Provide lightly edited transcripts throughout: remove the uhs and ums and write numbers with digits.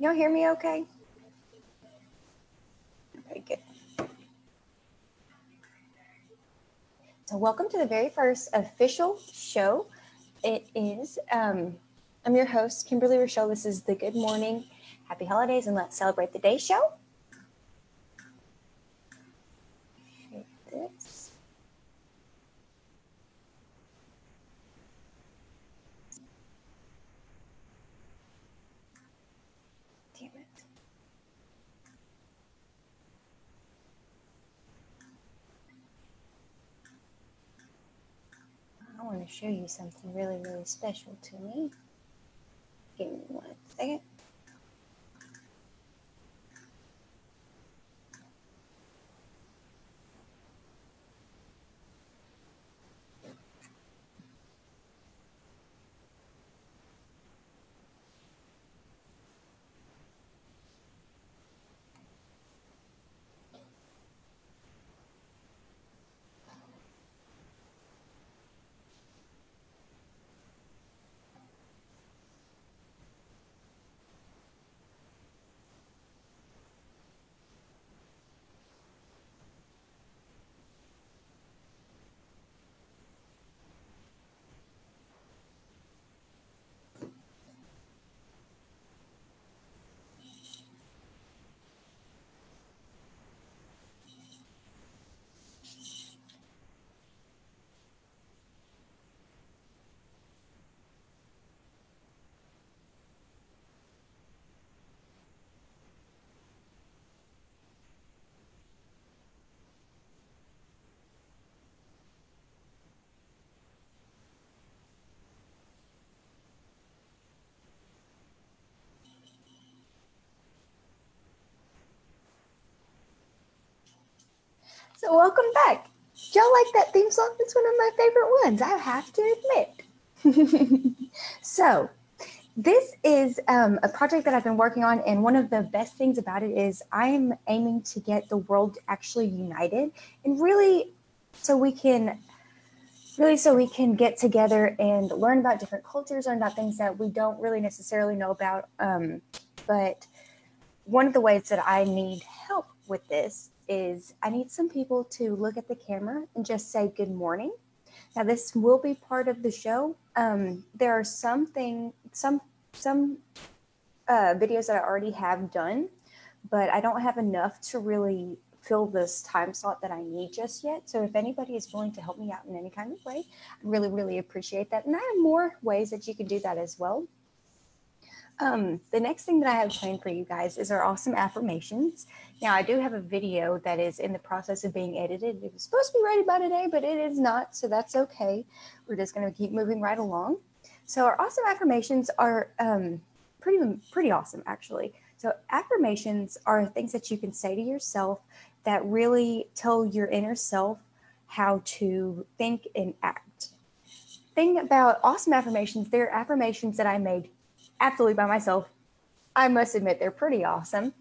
y'all hear me okay? Okay, good. So welcome to the very first official show. It is, I'm your host, Kimberly Rochelle. This is the Good Morning, Happy Holidays, and Let's Celebrate the Day show. This. Damn it. I want to show you something really, really special to me. Give me 1 second. So welcome back. Y'all like that theme song? It's one of my favorite ones, I have to admit. So this is a project that I've been working on, and one of the best things about it is I'm aiming to get the world actually united, and really so we can get together and learn about different cultures, learn about things that we don't really necessarily know about. But one of the ways that I need help with this is I need some people to look at the camera and just say good morning. Now this will be part of the show. There are some videos that I already have done, but I don't have enough to really fill this time slot that I need just yet. So if anybody is willing to help me out in any kind of way, I really, really appreciate that. And I have more ways that you can do that as well. The next thing that I have planned for you guys is our awesome affirmations. Now, I do have a video that is in the process of being edited. It was supposed to be ready by today, but it is not, so that's okay. We're just going to keep moving right along. So our awesome affirmations are pretty awesome, actually. So affirmations are things that you can say to yourself that really tell your inner self how to think and act. Thing about awesome affirmations, they're affirmations that I made absolutely by myself. I must admit they're pretty awesome.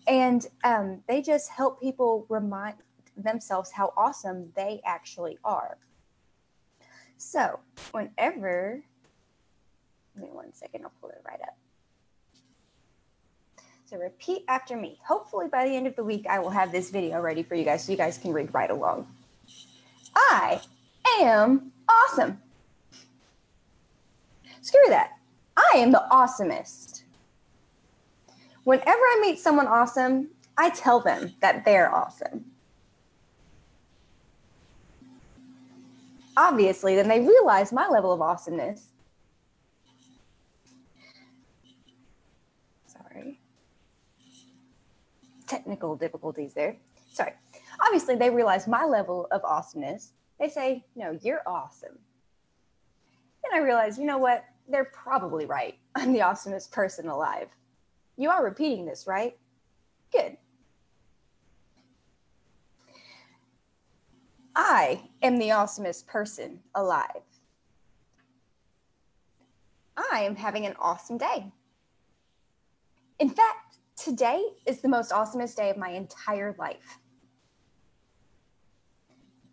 And they just help people remind themselves how awesome they actually are. So whenever, give me 1 second, I'll pull it right up. So repeat after me. Hopefully by the end of the week, I will have this video ready for you guys so you guys can read right along. I am awesome. Screw that. I am the awesomest. Whenever I meet someone awesome, I tell them that they're awesome. Obviously, then they realize my level of awesomeness. Sorry. Technical difficulties there. Sorry. Obviously, they realize my level of awesomeness. They say, no, you're awesome. Then I realize, you know what? They're probably right. I'm the awesomest person alive. You are repeating this, right? Good. I am the awesomest person alive. I am having an awesome day. In fact, today is the most awesomest day of my entire life.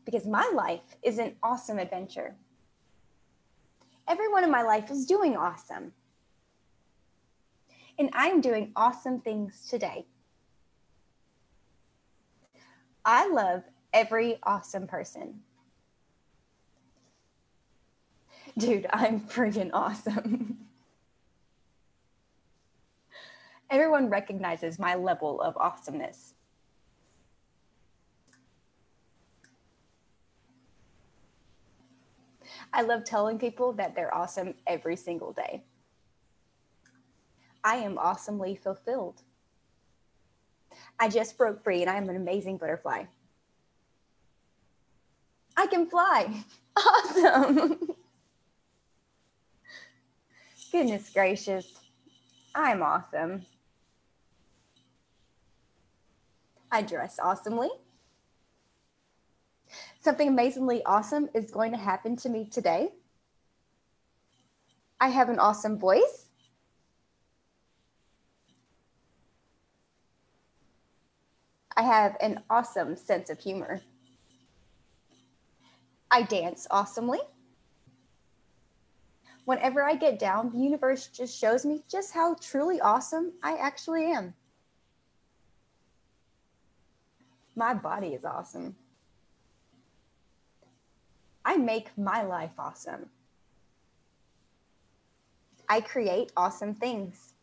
Because my life is an awesome adventure. Everyone in my life is doing awesome. and I'm doing awesome things today. I love every awesome person. Dude, I'm freaking awesome. Everyone recognizes my level of awesomeness. I love telling people that they're awesome every single day. I am awesomely fulfilled. I just broke free and I am an amazing butterfly. I can fly. Awesome. Goodness gracious. I'm awesome. I dress awesomely. Something amazingly awesome is going to happen to me today. I have an awesome voice. I have an awesome sense of humor. I dance awesomely. Whenever I get down, the universe just shows me just how truly awesome I actually am. My body is awesome. I make my life awesome. I create awesome things.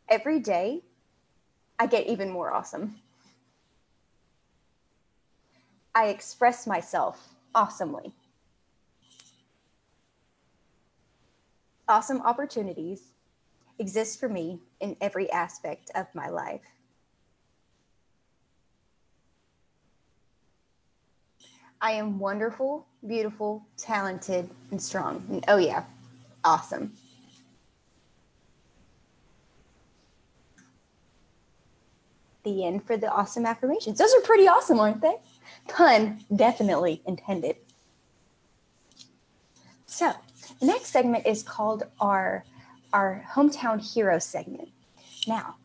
Every day, I get even more awesome. I express myself awesomely. Awesome opportunities exist for me in every aspect of my life. I am wonderful, beautiful, talented, and strong. And oh yeah, awesome. The end for the awesome affirmations. Those are pretty awesome, aren't they? Pun definitely intended. So the next segment is called our hometown hero segment. Now,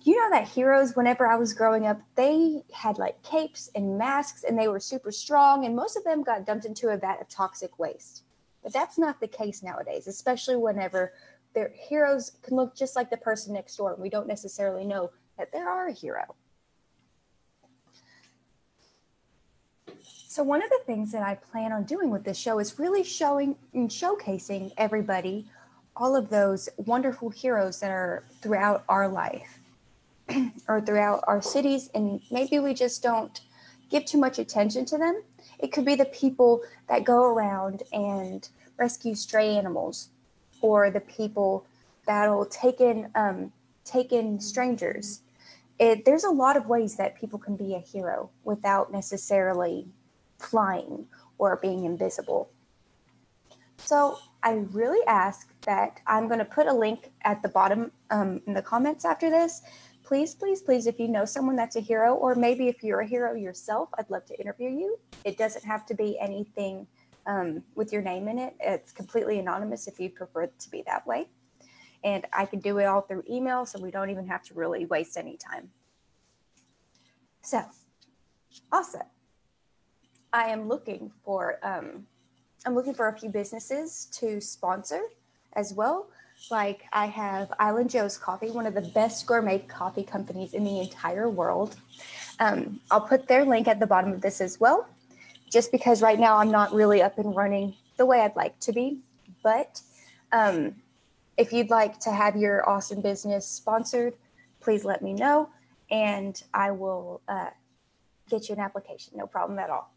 you know that heroes, whenever I was growing up, they had like capes and masks and they were super strong, and most of them got dumped into a vat of toxic waste. But that's not the case nowadays, especially whenever their heroes can look just like the person next door and we don't necessarily know that they are a hero. So one of the things that I plan on doing with this show is really showing and showcasing everybody all of those wonderful heroes that are throughout our life or throughout our cities, and maybe we just don't give too much attention to them. It could be the people that go around and rescue stray animals, or the people that'll take in strangers. There's a lot of ways that people can be a hero without necessarily flying or being invisible. So I really ask that I'm going to put a link at the bottom in the comments after this. Please, please, please, if you know someone that's a hero, or maybe if you're a hero yourself, I'd love to interview you. It doesn't have to be anything with your name in it. It's completely anonymous if you prefer it to be that way. And I can do it all through email, so we don't even have to really waste any time. So, also, I am looking for a few businesses to sponsor as well. Like I have Island Joe's Coffee, one of the best gourmet coffee companies in the entire world. I'll put their link at the bottom of this as well, just because right now I'm not really up and running the way I'd like to be. But if you'd like to have your awesome business sponsored, please let me know, and I will get you an application. No problem at all.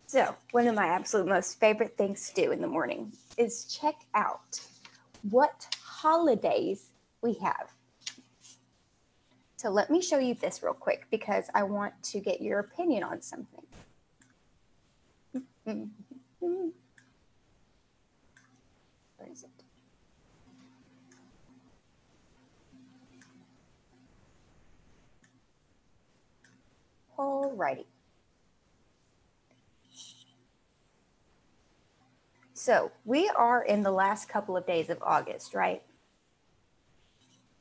So one of my absolute most favorite things to do in the morning is check out what holidays we have. So let me show you this real quick because I want to get your opinion on something. Where is it? Alrighty. So we are in the last couple of days of August, right?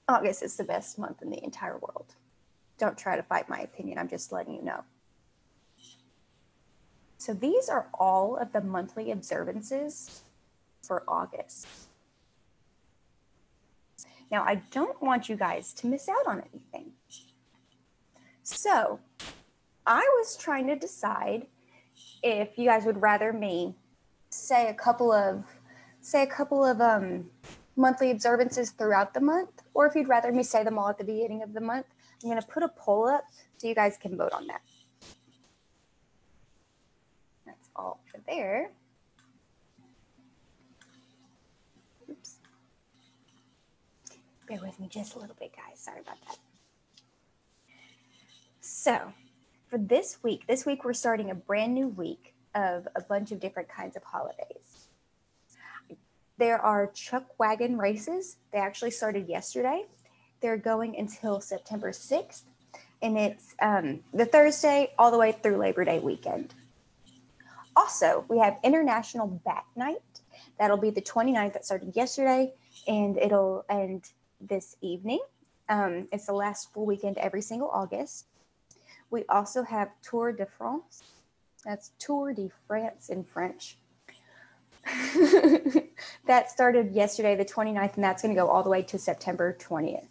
August is the best month in the entire world. Don't try to fight my opinion. I'm just letting you know. So these are all of the monthly observances for August. Now, I don't want you guys to miss out on anything. So I was trying to decide if you guys would rather me say a couple of monthly observances throughout the month, or if you'd rather me say them all at the beginning of the month. I'm going to put a poll up so you guys can vote on that. That's all for there. Oops. Bear with me just a little bit, guys. Sorry about that. So for this week we're starting a brand new week of a bunch of different kinds of holidays. There are chuck wagon races. They actually started yesterday. They're going until September 6th, and it's the Thursday all the way through Labor Day weekend. Also, we have International Bat Night. That'll be the 29th that started yesterday, and it'll end this evening. It's the last full weekend every single August. We also have Tour de France. That's Tour de France in French. That started yesterday, the 29th, and that's going to go all the way to September 20th.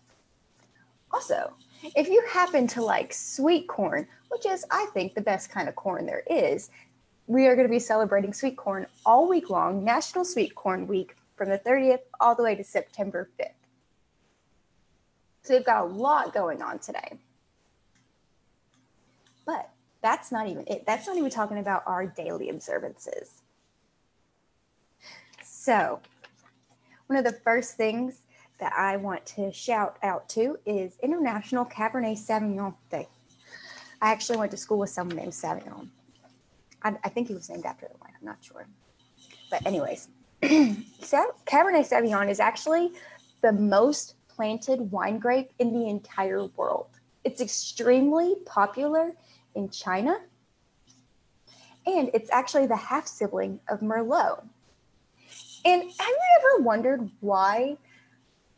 Also, if you happen to like sweet corn, which is, I think, the best kind of corn there is, we are going to be celebrating sweet corn all week long, National Sweet Corn Week, from the 30th all the way to September 5th. So we've got a lot going on today. But that's not even it. That's not even talking about our daily observances. So one of the first things that I want to shout out to is International Cabernet Sauvignon Day. I actually went to school with someone named Sauvignon. I think he was named after the wine. I'm not sure. But anyways, so Cabernet Sauvignon is actually the most planted wine grape in the entire world. It's extremely popular in China, and it's actually the half sibling of Merlot. And have you ever wondered why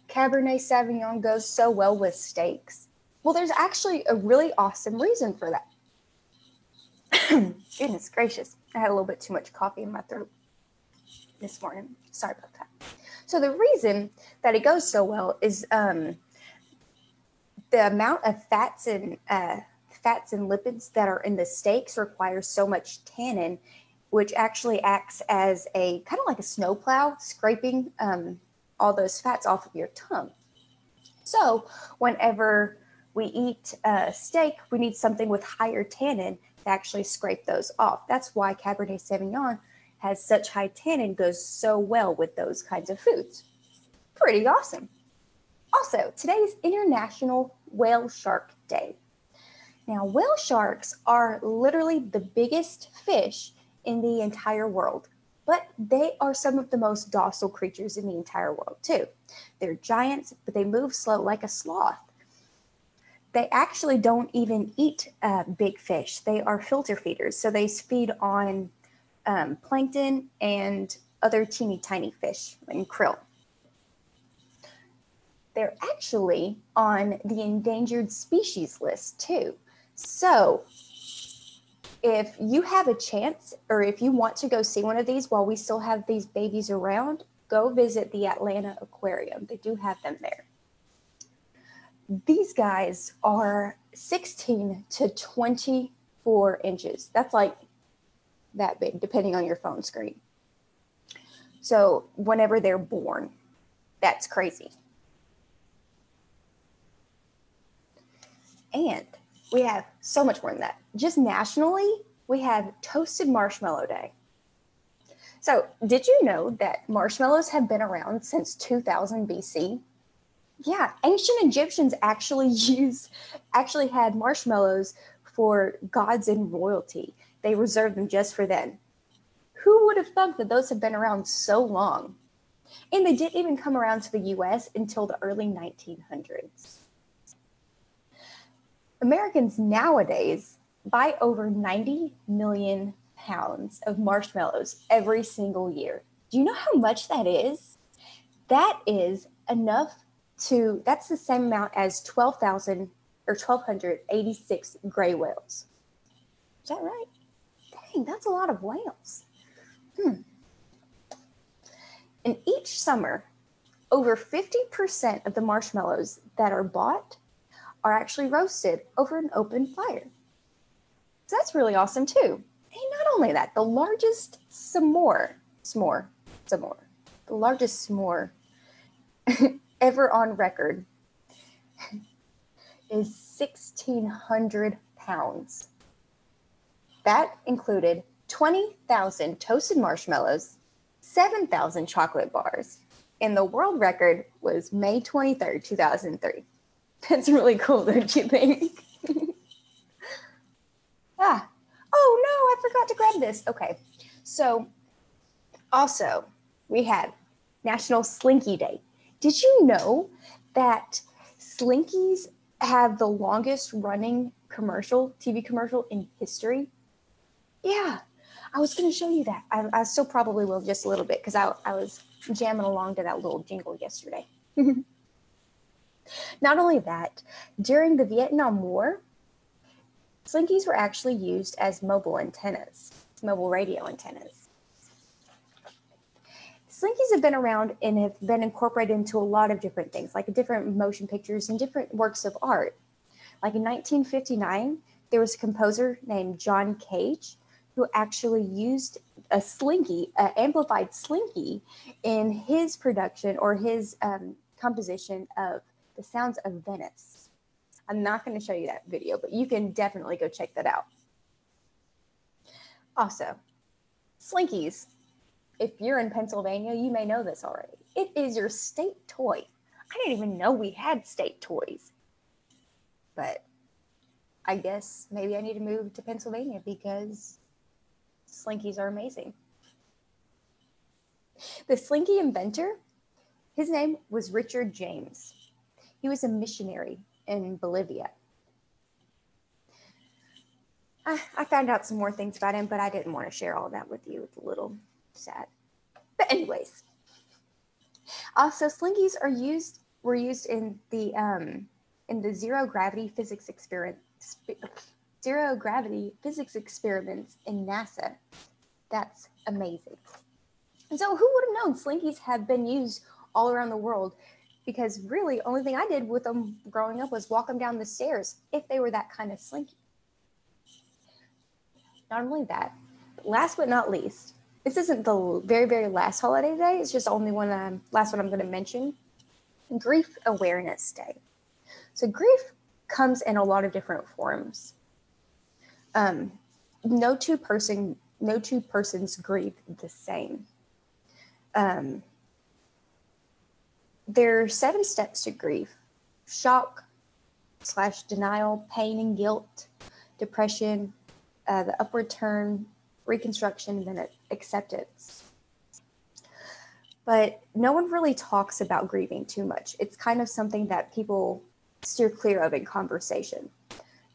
Cabernet Sauvignon goes so well with steaks? Well, there's actually a really awesome reason for that. Goodness gracious, I had a little bit too much coffee in my throat this morning. Sorry about that. So the reason that it goes so well is the amount of fats and lipids that are in the steaks requires so much tannin, which actually acts as a kind of like a snowplow, scraping all those fats off of your tongue. So whenever we eat steak, we need something with higher tannin to actually scrape those off. That's why Cabernet Sauvignon has such high tannin, goes so well with those kinds of foods. Pretty awesome. Also, today is International Whale Shark Day. Now, whale sharks are literally the biggest fish in the entire world, but they are some of the most docile creatures in the entire world too. They're giants, but they move slow like a sloth. They actually don't even eat big fish. They are filter feeders, so they feed on plankton and other teeny tiny fish and krill. They're actually on the endangered species list too. So if you have a chance, or if you want to go see one of these while we still have these babies around, go visit the Atlanta Aquarium. They do have them there. These guys are 16 to 24 inches. That's like that big, depending on your phone screen. So whenever they're born, that's crazy. And we have so much more than that. Just nationally, we have Toasted Marshmallow Day. So did you know that marshmallows have been around since 2000 BC? Yeah, ancient Egyptians actually had marshmallows for gods and royalty. They reserved them just for them. Who would have thought that those have been around so long? And they didn't even come around to the US until the early 1900s. Americans nowadays buy over 90 million pounds of marshmallows every single year. Do you know how much that is? That is enough that's the same amount as 1,286 gray whales. Is that right? Dang, that's a lot of whales. And each summer, over 50% of the marshmallows that are bought are actually roasted over an open fire. So that's really awesome too. And not only that, the largest s'more, the largest s'more ever on record is 1,600 pounds. That included 20,000 toasted marshmallows, 7,000 chocolate bars, and the world record was May 23rd, 2003. That's really cool, don't you think? Oh no, I forgot to grab this. Okay, so also we had National Slinky Day. Did you know that Slinkies have the longest running TV commercial in history? Yeah, I was going to show you that. I still probably will just a little bit because I was jamming along to that little jingle yesterday. Not only that, during the Vietnam War, Slinkies were actually used as mobile radio antennas. Slinkies have been around and have been incorporated into a lot of different things, like different motion pictures and different works of art. Like in 1959, there was a composer named John Cage who actually used a Slinky, an amplified Slinky, in his production or his composition of The Sounds of Venice. I'm not going to show you that video, but you can definitely go check that out. Also, Slinkies. If you're in Pennsylvania, you may know this already. It is your state toy. I didn't even know we had state toys. But I guess maybe I need to move to Pennsylvania because Slinkies are amazing. The Slinky inventor, his name was Richard James. He was a missionary in Bolivia. I found out some more things about him, but I didn't want to share all that with you. It's a little sad. But anyways, also Slinkies were used in the zero gravity physics experiments in NASA. That's amazing. And so who would have known Slinkies have been used all around the world? Because really, the only thing I did with them growing up was walk them down the stairs if they were that kind of Slinky. Not only that, last but not least, this isn't the very, very last holiday today. It's just only last one I'm going to mention. Grief Awareness Day. So grief comes in a lot of different forms. No two persons grieve the same. There are 7 steps to grief: shock / denial, pain and guilt, depression, the upward turn, reconstruction, and then acceptance. But no one really talks about grieving too much. It's kind of something that people steer clear of in conversation.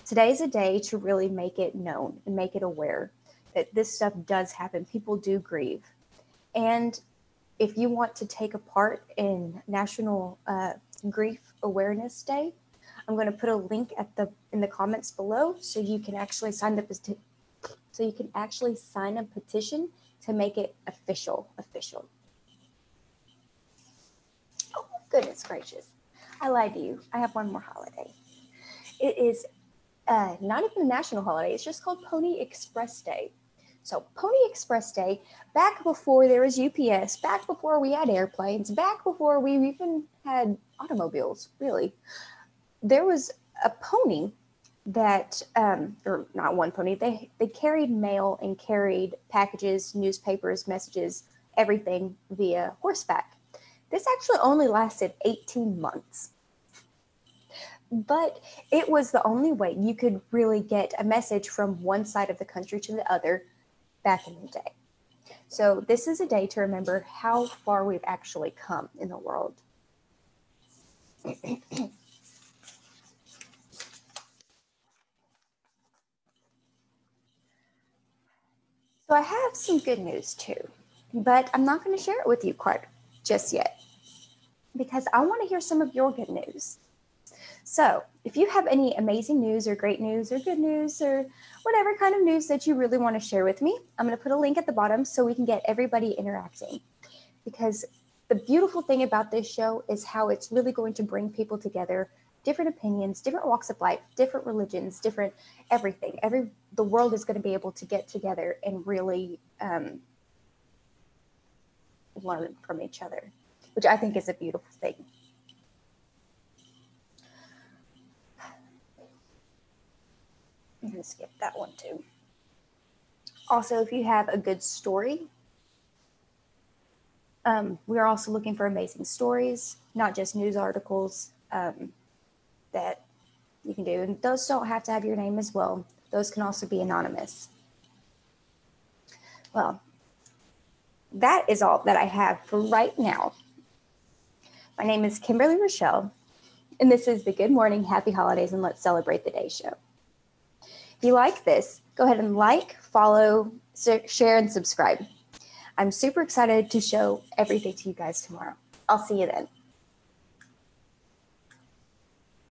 Today is a day to really make it known and make it aware that this stuff does happen. People do grieve. And if you want to take a part in National Grief Awareness Day, I'm going to put a link in the comments below so you can actually sign a petition to make it official. Oh, goodness gracious. I lied to you. I have one more holiday. It is not even a national holiday. It's just called Pony Express Day. So Pony Express Day, back before there was UPS, back before we had airplanes, back before we even had automobiles, really, there was a pony that, or not one pony, they carried mail and carried packages, newspapers, messages, everything via horseback. This actually only lasted 18 months. But it was the only way you could really get a message from one side of the country to the other back in the day. So this is a day to remember how far we've actually come in the world. So I have some good news too, but I'm not going to share it with you quite just yet because I want to hear some of your good news. So if you have any amazing news or great news or good news or whatever kind of news that you really want to share with me, I'm going to put a link at the bottom so we can get everybody interacting. Because the beautiful thing about this show is how it's really going to bring people together, different opinions, different walks of life, different religions, different everything. The world is going to be able to get together and really learn from each other, which I think is a beautiful thing. I'm going to skip that one too. Also, if you have a good story, we're also looking for amazing stories, not just news articles that you can do. And those don't have to have your name as well. Those can also be anonymous. Well, that is all that I have for right now. My name is Kimberly Rochelle, and this is the Good Morning, Happy Holidays, and Let's Celebrate the Day show. If you like this, go ahead and like, follow, share, and subscribe. I'm super excited to show everything to you guys tomorrow. I'll see you then.